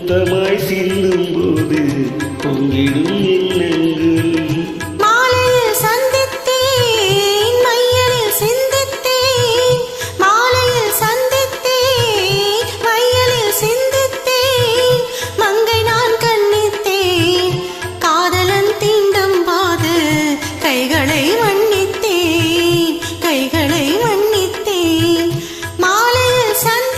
முத்தமாய் சிந்தும் போது பொங்கிடும் எண்ணங்கள். மாலையில் சந்தித்தேன் மையலில் சிந்தித்தேன், மாலையில் சந்தித்தேன் மையலில் சிந்தித்தேன், மங்கை நான் கண்ணித்தேன் காதலன் தீண்டும் போது கைகளை மன்னித்தேன், கைகளை மன்னித்தேன், மாலையில் சந்தித்தேன்.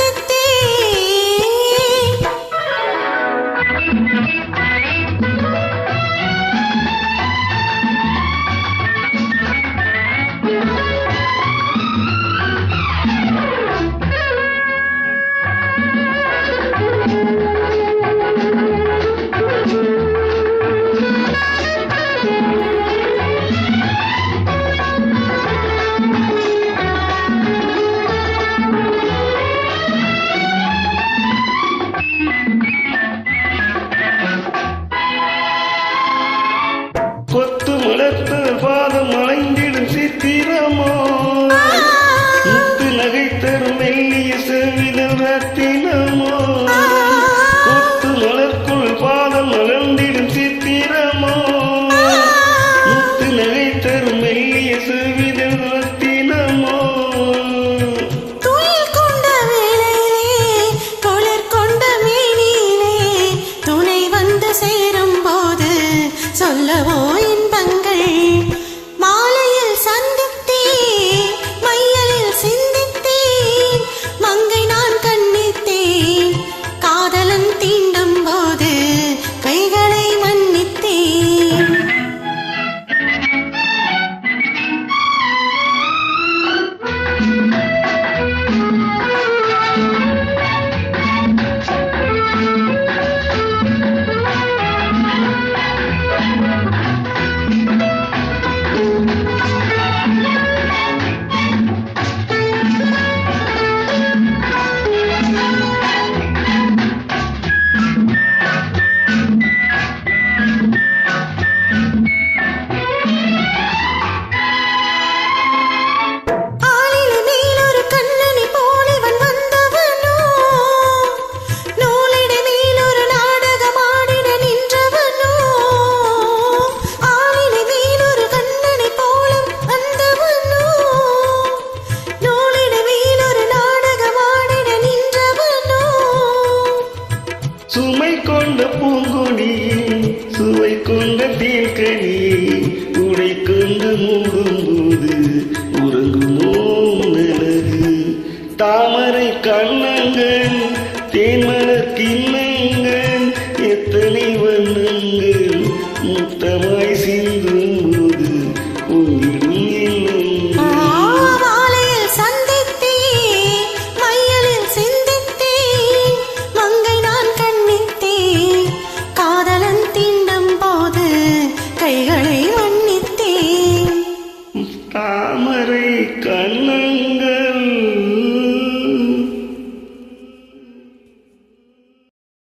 கொத்து மலர்த்த பாதம் அலைந்திடும் சித்திரமோ, முத்து நகை தரும் மெல்லிய செவிதல் ரத்தினமோ. கொத்து மலர்க்குள் பாதம் அலர்ந்திடும் சித்திரமோ, முத்து நகை தரும் மெல்லிய செவிதல் ரத்தினமோ. துயில் கொண்ட வேளையிலே குளிர் கொண்ட மேனியிலே துணை வந்து சேரும் போது சொல்லவோ இன்பங்கள். மாலையில் சந்தித்தேன் மையலில் சிந்தித்தேன், மங்கை நான் கண்ணித்தேன் காதலன் தீண்டும் போது கைகளை மன்னித்தேன். சுமை கொண்ட பூங்கொடி சுவை கொண்ட தேன்கனி உடை கொண்டு மூடும் போது உறங்குமோ நிலவு. தாமரை கண்ணங்கள் தேன்மலர் கிண்ணங்கள் எத்தனை வண்ணங்கள் முத்தமாய் சிந்தும் போது பொங்கிடும் எண்ணங்கள். மாலையில் சந்தித்தேன் மையலில் சிந்தித்தேன், மங்கை நான் கண்ணித்தேன் காதலன் தீண்டும் போது கைகளை மன்னித்தேன். தாமரை கண்ணங்கள்